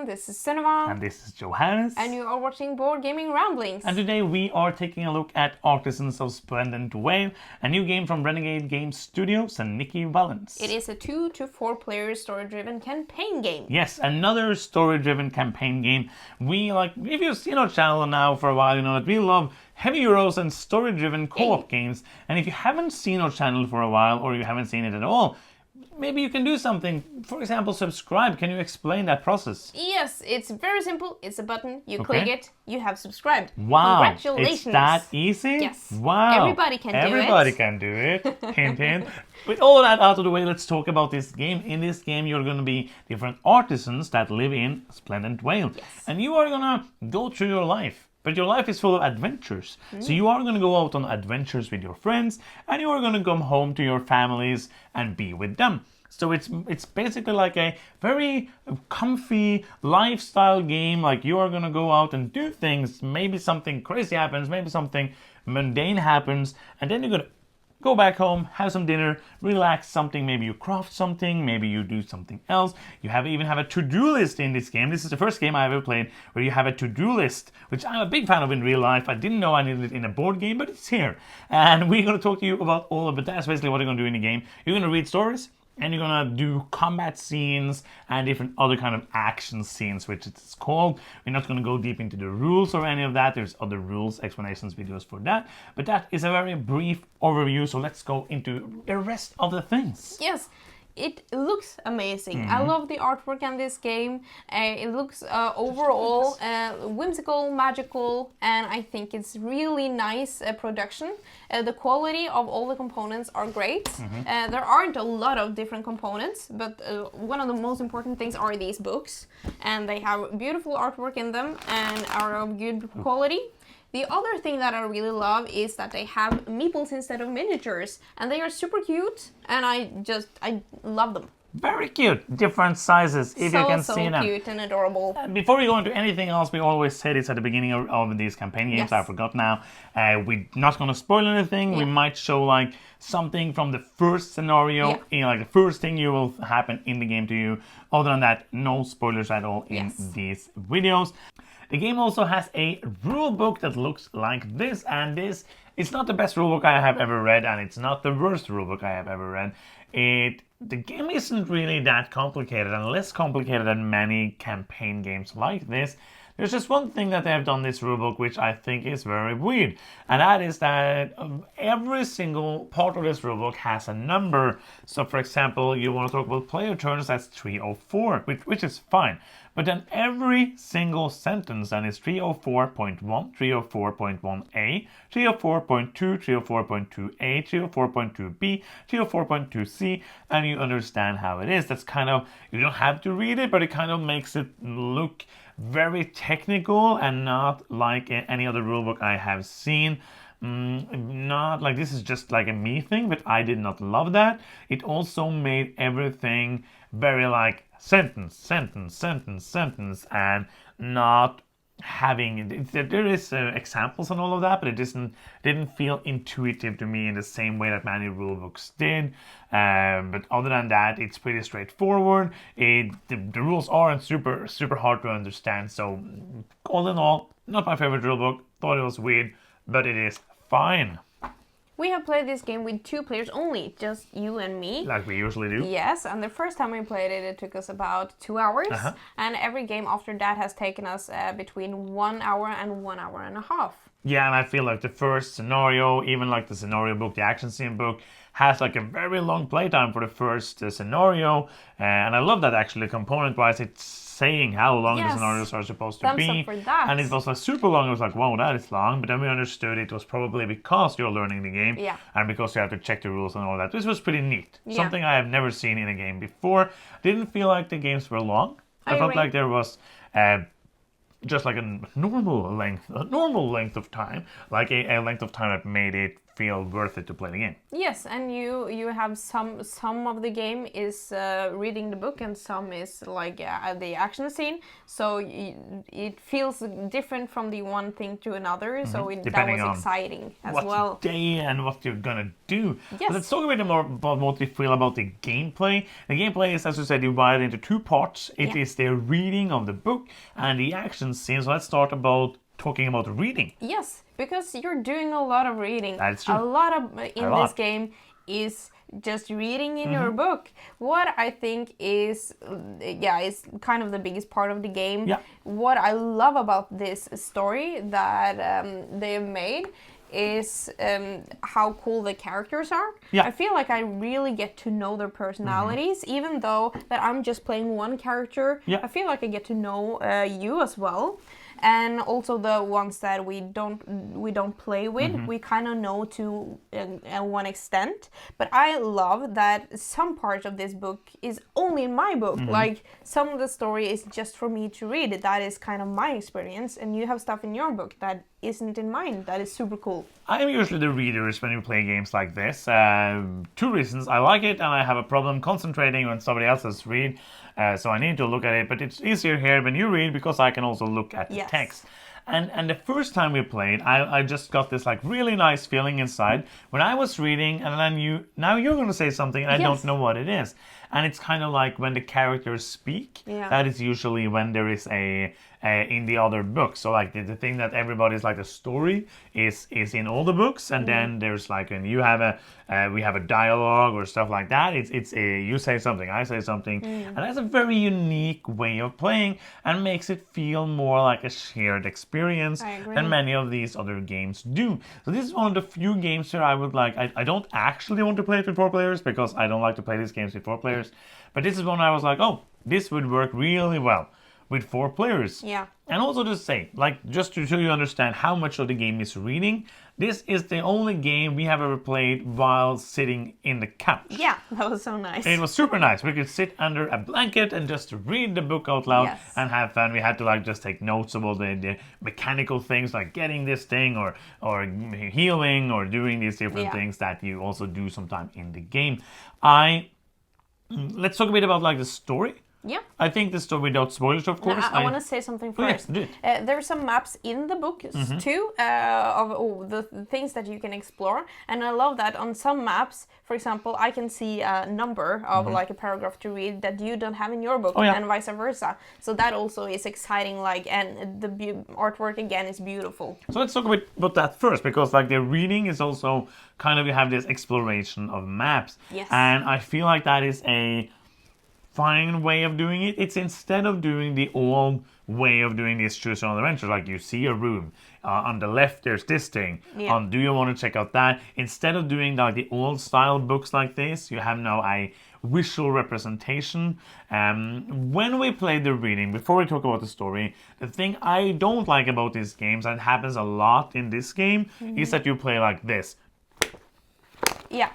everyone, this is Sunniva. And this is Johannes. And you are watching Board Gaming Ramblings. And today we are taking a look at Artisans of Splendent Vale, a new game from Renegade Game Studios and Nikki, Valens. It is a 2 to 4 player story-driven campaign game. Yes, another story-driven campaign game. We like, if you've seen our channel now for a while, you know that we love heavy euros and story-driven co-op games. And if you haven't seen our channel for a while, or you haven't seen it at all, maybe you can do something. For example, subscribe. Can you explain that process? Yes, it's very simple. It's a button. You click it, you have subscribed. Wow. Congratulations. It's that easy? Yes. Wow. Everybody can do it. Everybody can do it. Hint, hint. With all of that out of the way, let's talk about this game. In this game, you're going to be different artisans that live in Splendent Vale. Yes. And you are going to go through your life. But your life is full of adventures. So you are going to go out on adventures with your friends, and you are going to come home to your families and be with them. So it's basically like a very comfy lifestyle game. Like you are going to go out and do things. Maybe something crazy happens, maybe something mundane happens, and then you're going to go back home, have some dinner, relax something. Maybe you craft something, maybe you do something else. You even have a to-do list in this game. This is the first game I ever played where you have a to-do list, which I'm a big fan of in real life. I didn't know I needed it in a board game, but it's here. And we're going to talk to you about all of it. That's basically what you're going to do in the game. You're going to read stories, and you're going to do combat scenes and different other kind of action scenes, which it's called. We're not going to go deep into the rules or any of that. There's other rules, explanations videos for that. But that is a very brief overview, so let's go into the rest of the things. Yes. It looks amazing. I love the artwork in this game. It looks overall whimsical, magical, and I think it's really nice production. The quality of all the components are great. There aren't a lot of different components, but one of the most important things are these books, and they have beautiful artwork in them and are of good quality. The other thing that I really love is that they have meeples instead of miniatures, and they are super cute, and I love them. Very cute. Different sizes, if you can see them. So cute and adorable. Before we go into anything else, we always say this at the beginning of these campaign games. I forgot now. We're not going to spoil anything. We might show like something from the first scenario, you know, like the first thing you will happen in the game to you. Other than that, no spoilers at all in these videos. The game also has a rule book that looks like this, and this is not the best rulebook I have ever read, and it's not the worst rulebook I have ever read. The game isn't really that complicated, and less complicated than many campaign games like this. There's just one thing that they have done this rulebook which I think is very weird, and that is that every single part of this rulebook has a number. So for example, you want to talk about player turns, that's 304, which is fine. But then every single sentence then is 304.1, 304.1a, 304.2, 304.2a, 304.2b, 304.2c, and you understand how it is. That's kind of, you don't have to read it, but it kind of makes it look very technical and not like any other rulebook I have seen. Not like this is just like a me thing, but I did not love that. It also made everything very like sentence, sentence, sentence, sentence, and not having there is examples and all of that, but it didn't feel intuitive to me in the same way that many rulebooks did. But other than that, it's pretty straightforward. The rules aren't super hard to understand. So all in all, not my favorite rulebook. Thought it was weird, but it is fine. We have played this game with 2 players only, just you and me. Like we usually do. Yes, and the first time we played it, it took us about 2 hours. And every game after that has taken us between 1 hour and 1 hour and a half. Yeah, and I feel like the first scenario, even like the scenario book, the action scene book, has like a very long playtime for the first scenario. And I love that actually, component-wise, it's saying how long the scenarios are supposed to be. Thumbs up for that. And it was like super long. It was like, wow, that is long. But then we understood it was probably because you're learning the game. And because you have to check the rules and all that. This was pretty neat. Something I have never seen in a game before. Didn't feel like the games were long. I felt like there was just like a normal length of time. Like a length of time that made it feel worth it to play the game. Yes, and you have some of the game is reading the book, and some is like the action scene. So it feels different from the one thing to another. So that was exciting as well. What day and what you're gonna do. Yes. But let's talk a bit more about what we feel about the gameplay. The gameplay is, as you said, divided into two parts. It is the reading of the book and the action scene. So let's start about talking about reading. Yes, because you're doing a lot of reading. That's true. A lot of this game is just reading in your book. What I think is kind of the biggest part of the game. Yeah. What I love about this story that they've made is how cool the characters are. Yeah. I feel like I really get to know their personalities, even though that I'm just playing one character. Yeah. I feel like I get to know you as well. And also the ones that we don't play with, we kind of know to one extent. But I love that some part of this book is only in my book. Like some of the story is just for me to read. That is kind of my experience. And you have stuff in your book that isn't in mine. That is super cool. I am usually the readers when we play games like this. 2 reasons. I like it and I have a problem concentrating when somebody else has read. So I need to look at it. But it's easier here when you read because I can also look at the text. And the first time we played, I just got this like really nice feeling inside when I was reading, and then now you're going to say something and I don't know what it is. And it's kind of like when the characters speak, that is usually when there is a in the other books. So like the thing that everybody's like the story is in all the books, and then there's like when you have we have a dialogue or stuff like that. It's you say something, I say something, and that's a very unique way of playing and makes it feel more like a shared experience than many of these other games do. So this is one of the few games here I would like. I don't actually want to play it with 4 players because I don't like to play these games with 4 players, but this is one I was like, oh, this would work really well with 4 players. Yeah. And also to say, like, just to show you understand how much of the game is reading, this is the only game we have ever played while sitting in the couch. Yeah, that was so nice. It was super nice. We could sit under a blanket and just read the book out loud and have fun. We had to like just take notes of all the mechanical things like getting this thing or healing or doing these different things that you also do sometime in the game. Let's talk a bit about like the story. Yeah. I think the story, without spoilers, of course. I want to say something first. Yes, do it. There are some maps in the book too of the things that you can explore, and I love that on some maps, for example, I can see a number of like a paragraph to read that you don't have in your book, and vice versa. So that also is exciting, like, and the artwork again is beautiful. So let's talk a bit about that first, because like the reading is also kind of, you have this exploration of maps. Yes. And I feel like that is a fine way of doing it. It's instead of doing the old way of doing this choose your own adventure, like you see a room on the left there's this thing, do you want to check out that? Instead of doing like the old style books like this, you have now a visual representation. When we play the reading, before we talk about the story, the thing I don't like about these games, and it happens a lot in this game, is that you play like this. Yeah,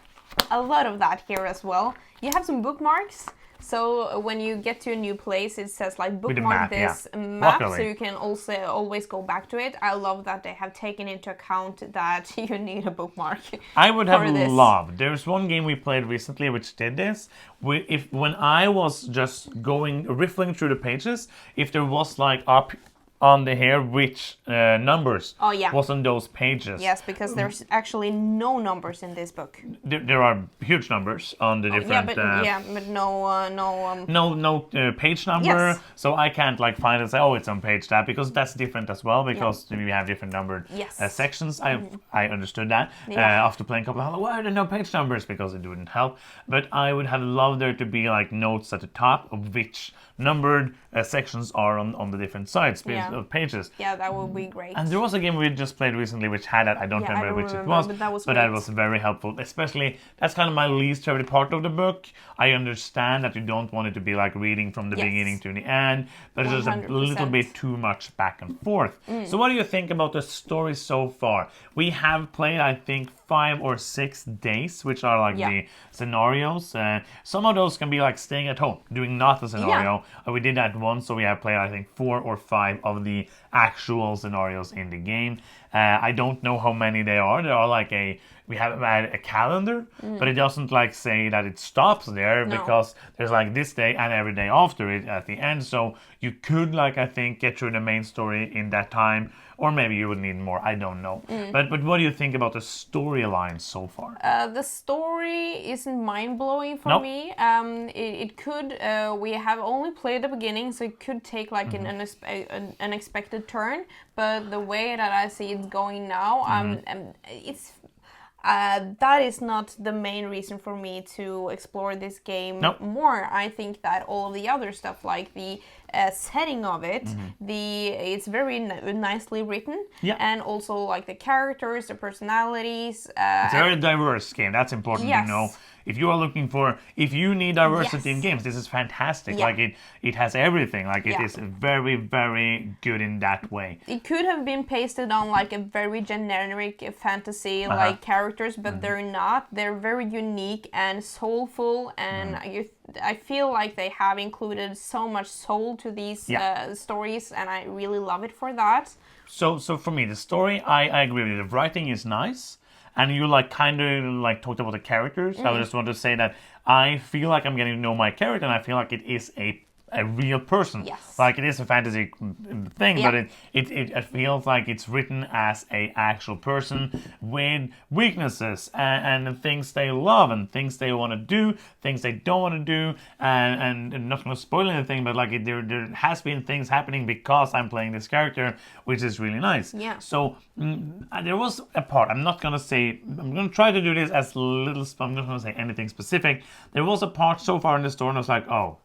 a lot of that here as well. You have some bookmarks. So when you get to a new place, it says like bookmark this map, so you can also always go back to it. I love that they have taken into account that you need a bookmark. I would have loved. There's one game we played recently which did this. When I was just riffling through the pages, if there was like up on the here which numbers was on those pages. Yes, because there's actually no numbers in this book. There are huge numbers on the different. But no page number. Yes. So I can't like find and say, oh, it's on page that, because that's different as well, because we have different numbered sections. I understood that after playing a couple of why are there no page numbers, because it wouldn't help. But I would have loved there to be like notes at the top of which numbered sections are on the different sides of pages. Yeah, that would be great. And there was a game we just played recently which had that. I don't remember which it was, but that was very helpful. Especially, that's kind of my least favorite part of the book. I understand that you don't want it to be like reading from the beginning to the end, but it's just a little bit too much back and forth. So what do you think about the story so far? We have played, I think, 5 or 6 days, which are like the scenarios. Some of those can be like staying at home, doing not a scenario. We did that once, so we have played, I think, 4 or 5 of the actual scenarios in the game. I don't know how many they are. There are like we have a calendar, but it doesn't like say that it stops there because there's like this day and every day after it at the end. So you could like I think get through the main story in that time, or maybe you would need more. I don't know. But what do you think about the storyline so far? The story isn't mind blowing for me. It could. We have only played the beginning, so it could take like an unexpected turn. But the way that I see it going now, it's. That is not the main reason for me to explore this game more. I think that all the other stuff, like the setting of it, it's very nicely written, and also like the characters, the personalities. It's a very diverse game. That's important to know. If you need diversity in games, this is fantastic. Like it has everything. Like it is very, very good in that way. It could have been pasted on like a very generic fantasy like characters, but they're not. They're very unique and soulful, and I feel like they have included so much soul to these stories, and I really love it for that. So for me, the story, I agree with you. The writing is nice. And you like kind of like talked about the characters. I just want to say that I feel like I'm getting to know my character, and I feel like it is a real person. Yes. Like it is a fantasy thing, but it feels like it's written as a actual person with weaknesses and things they love and things they want to do, things they don't want to do, and I'm not going to spoil anything, but like there has been things happening because I'm playing this character, which is really nice. Yeah. So there was a part, I'm going to try to do this as little, I'm not going to say anything specific. There was a part so far in the story and I was like, oh,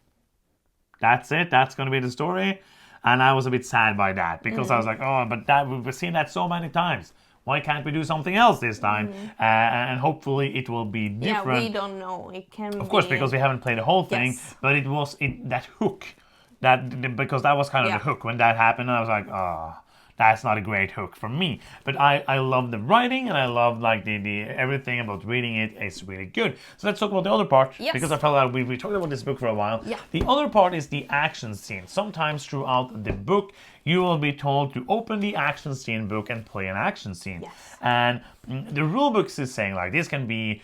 that's it. That's going to be the story. And I was a bit sad by that because I was like, oh, but we've seen that so many times. Why can't we do something else this time? And hopefully it will be different. Yeah, we don't know. It can Of course, because we haven't played the whole thing. Yes. But it was that hook. Because that was kind of the hook when that happened. And I was like, oh, that's not a great hook for me. But I love the writing and I love like the everything about reading it. It's really good. So let's talk about the other part. Yes. Because I felt like we talked about this book for a while. Yeah. The other part is the action scene. Sometimes throughout the book, you will be told to open the action scene book and play an action scene. Yes. And the rulebook is saying like this can be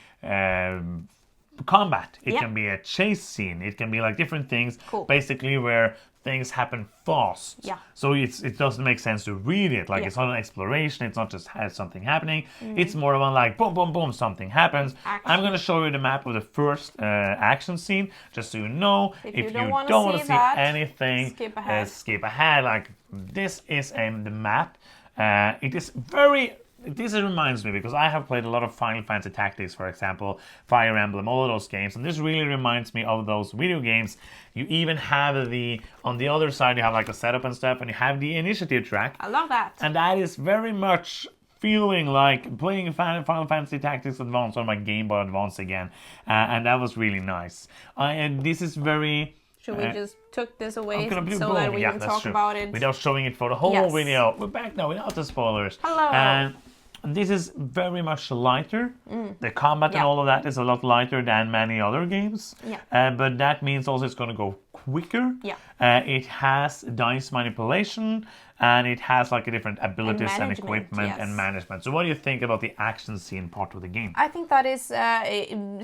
combat. It can be a chase scene. It can be like different things. Cool. Basically where things happen fast. Yeah. So it doesn't make sense to read it. Like it's not an exploration. It's not just has something happening. It's more of a like boom, boom, boom, something happens. Action. I'm going to show you the map of the first action scene, just so you know. If you you don't want want to to see that, anything, skip ahead. skip ahead. Like this is the map. It is very. This reminds me because I have played a lot of Final Fantasy Tactics, for example, Fire Emblem, all of those games, and this really reminds me of those video games. You even have on the other side, you have like the setup and stuff, and you have the initiative track. I love that. And that is very much feeling like playing Final Fantasy Tactics Advance on my Game Boy Advance again, and that was really nice. And this is very. Should we just took this away so boom. that we can talk about it? Without showing it for the whole video. We're back now without the spoilers. Hello. And this is very much lighter. The combat and all of that is a lot lighter than many other games. Yeah. But that means also it's going to go quicker. Yeah. It has dice manipulation and it has like a different abilities and equipment and management. So what do you think about the action scene part of the game? I think that is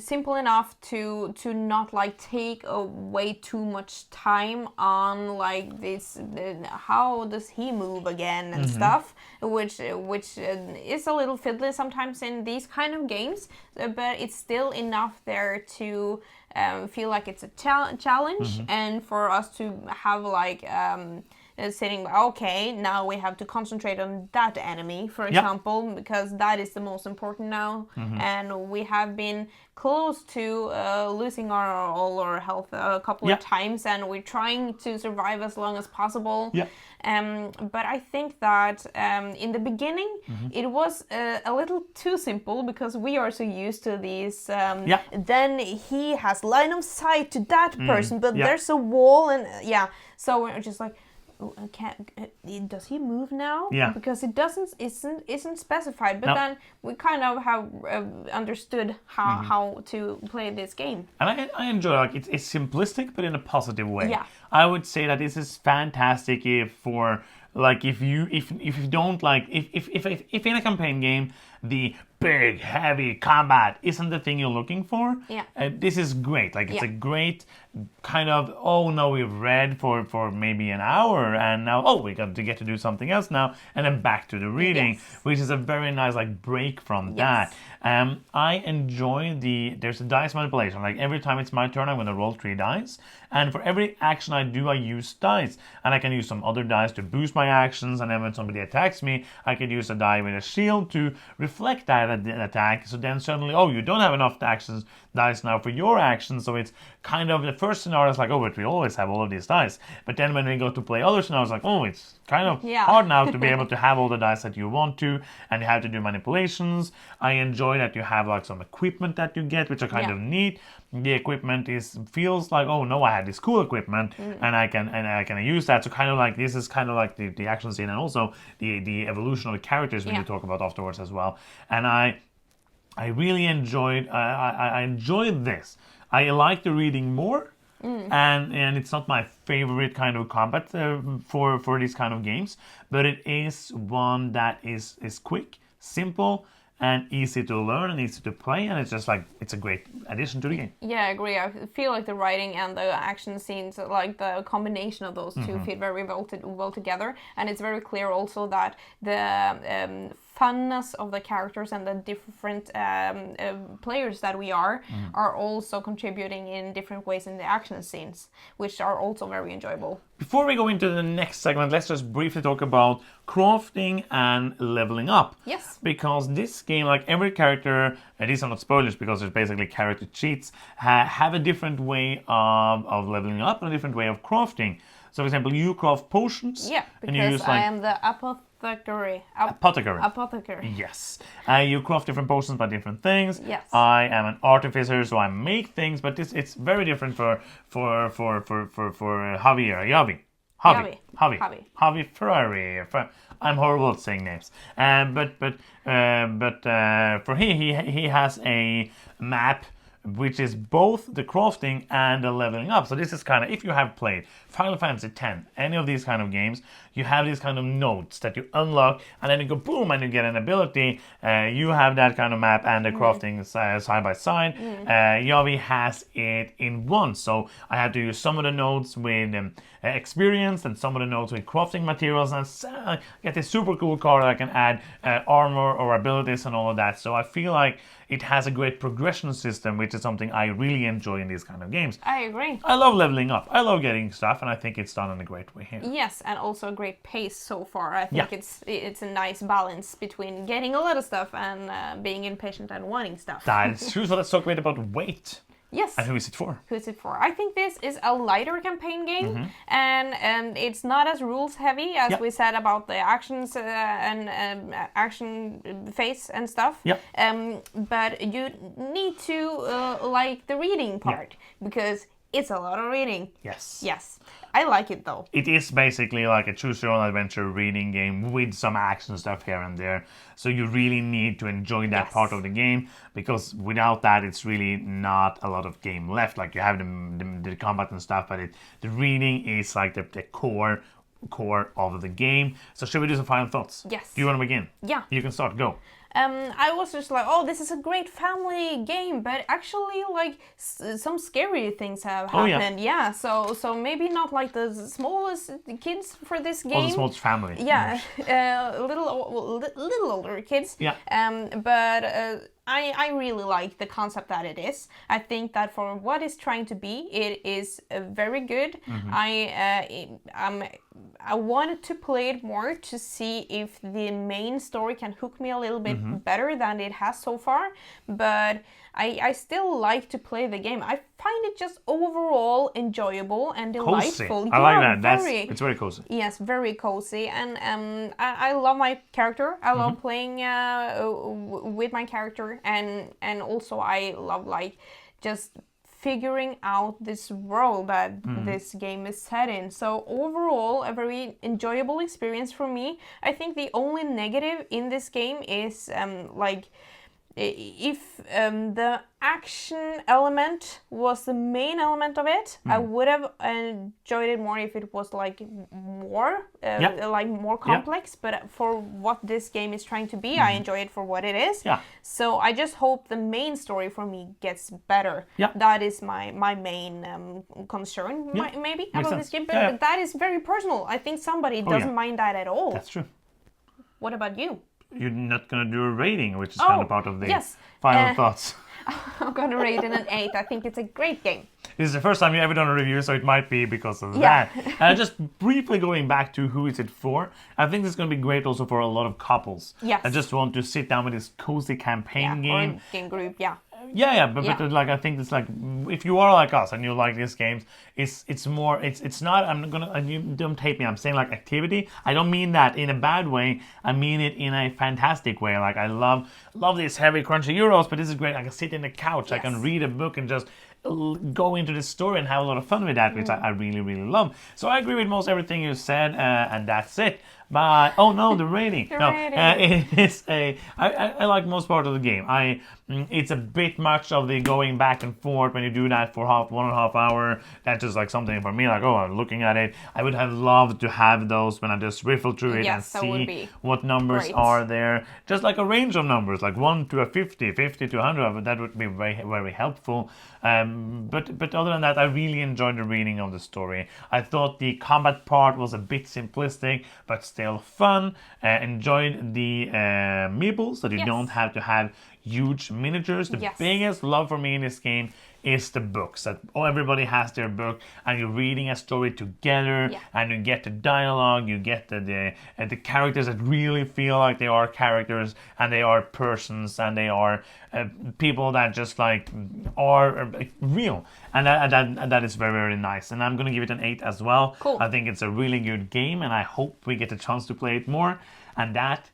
simple enough to not like take away too much time on like this. How does he move again and stuff, which is a little fiddly sometimes in these kind of games, but it's still enough there to feel like it's a challenge and for us to have like. Sitting, okay, now we have to concentrate on that enemy, for example, because that is the most important now. And we have been close to losing all our health a couple of times, and we're trying to survive as long as possible. But I think that in the beginning, it was a little too simple because we are so used to these. Then he has line of sight to that person, but there's a wall, and so we're just like. Does he move now? Because it isn't specified. But then we kind of have understood how to play this game. And I enjoy like it's simplistic, but in a positive way. Yeah. I would say that this is fantastic if you don't like if in a campaign game the big, heavy combat isn't the thing you're looking for, this is great. Like, it's a great kind of, oh no, we've read for maybe an hour, and now, oh, we got to get to do something else now, and then back to the reading, which is a very nice, like, break from that. I enjoy there's a dice manipulation. Like, every time it's my turn, I'm going to roll 3 dice, and for every action I do, I use dice, and I can use some other dice to boost my actions, and then when somebody attacks me, I can use a die with a shield to reflect that attack. So then suddenly, oh, you don't have enough actions dice now for your actions. So it's kind of, the first scenario is like, oh, but we always have all of these dice. But then when we go to play other scenarios, like, oh, it's kind of hard now to be able to have all the dice that you want to, and you have to do manipulations. I enjoy that you have like some equipment that you get, which are kind of neat. The equipment feels like, oh no, I have this cool equipment, and I can use that. So kind of like, this is kind of like the action scene, and also the evolution of the characters we will talk about afterwards as well. And I really enjoyed this. I like the reading more, and it's not my favorite kind of combat for these kind of games, but it is one that is quick, simple, and easy to learn and easy to play, and it's just like, it's a great addition to the game. Yeah, I agree. I feel like the writing and the action scenes, like the combination of those two, fit very well together, and it's very clear also that the funness of the characters and the different players that we are also contributing in different ways in the action scenes, which are also very enjoyable. Before we go into the next segment, let's just briefly talk about crafting and leveling up. Yes. Because this game, like every character, and these are not spoilers because it's basically character cheats, have a different way of leveling up and a different way of crafting. So, for example, you craft potions. Yeah, because and you use, I am the apothecary. Apothecary. Yes. You craft different potions by different things. Yes. I am an artificer, so I make things, but it's very different for Javi Ferrari. I'm horrible at saying names. But for he has a map which is both the crafting and the leveling up. So this is kind of, if you have played Final Fantasy X, any of these kind of games, you have these kind of nodes that you unlock, and then you go boom, and you get an ability. You have that kind of map and the crafting side by side. Yavi has it in one, so I have to use some of the nodes with experience and some of the nodes with crafting materials, and get this super cool card that I can add armor or abilities and all of that. So I feel like it has a great progression system, which is something I really enjoy in these kind of games. I agree. I love leveling up. I love getting stuff, and I think it's done in a great way here. Yes, and also a great pace so far. I think it's a nice balance between getting a lot of stuff and being impatient and wanting stuff. That is true. So let's talk a bit about weight. Yes. And who is it for? Who is it for? I think this is a lighter campaign game, and it's not as rules heavy as we said about the actions and action phase and stuff. Yep. But you need to like the reading part because it's a lot of reading. Yes. Yes. I like it though. It is basically like a choose-your-own-adventure reading game with some action stuff here and there. So you really need to enjoy that part of the game, because without that, it's really not a lot of game left. Like, you have the combat and stuff, but the reading is like the core of the game. So should we do some final thoughts? Yes. Do you want to begin? Yeah. You can start. Go. I was just like, oh, this is a great family game, but actually, like, some scary things have happened. Yeah, so maybe not like the smallest kids for this game. Or the smallest family. Yeah, little older kids. Yeah. But I really like the concept that it is. I think that for what it's trying to be, it is very good. I wanted to play it more to see if the main story can hook me a little bit better than it has so far. But I still like to play the game. I find it just overall enjoyable and delightful. Cozy. I like that. It's very cozy. Yes, very cozy. And I love my character. I love playing with my character. And also I love like just figuring out this world that this game is set in. So overall, a very enjoyable experience for me. I think the only negative in this game is like if the action element was the main element of it, I would have enjoyed it more if it was like more like more complex. But for what this game is trying to be, I enjoy it for what it is. So I just hope the main story for me gets better. That is my main concern maybe about this game. But that is very personal. I think somebody doesn't mind that at all. That's true. What about you? You're not going to do a rating, which is kind of part of the final thoughts. I'm going to rate it an 8. I think it's a great game. This is the first time you've ever done a review, so it might be because of that. And just briefly going back to who is it for, I think this is going to be great also for a lot of couples. I just want to sit down with this cozy campaign game. Or game group, but like I think it's like if you are like us and you like these games, it's more it's not. I'm gonna you don't take me. I'm saying like activity. I don't mean that in a bad way. I mean it in a fantastic way. Like I love these heavy crunchy euros, but this is great. I can sit in the couch. I can read a book and just go into the story and have a lot of fun with that, which I really, really love. So I agree with most everything you said, and that's it. But oh no, the rating. It is I like most part of the game. It's a bit much of the going back and forth when you do that for 1.5 hours. That's just like something for me. Like I'm looking at it. I would have loved to have those when I just riffle through it and see what numbers are there. Just like a range of numbers, like 1 to 50, 50 to 100. That would be very, very helpful. But other than that, I really enjoyed the reading of the story. I thought the combat part was a bit simplistic, but still fun. Enjoyed the meeples that you don't have to have huge miniatures. The biggest love for me in this game is the books, that everybody has their book and you're reading a story together and you get the dialogue, you get the characters that really feel like they are characters and they are persons and they are people that just like are real, and that is very, very nice. And I'm gonna give it an 8 as well. I think it's a really good game and I hope we get a chance to play it more. And that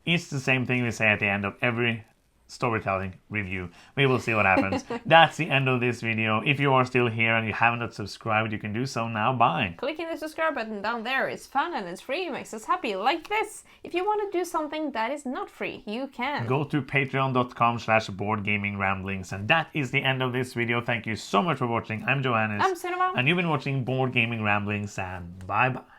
is the same thing we say at the end of every storytelling review. We will see what happens. That's the end of this video. If you are still here and you haven't subscribed, you can do so now by clicking the subscribe button down there. It's fun and it's free. It makes us happy like this. If you want to do something that is not free, you can go to patreon.com/boardgamingramblings. And that is the end of this video. Thank you so much for watching. I'm Johannes. I'm Sunniva. And you've been watching Board Gaming Ramblings, and bye bye.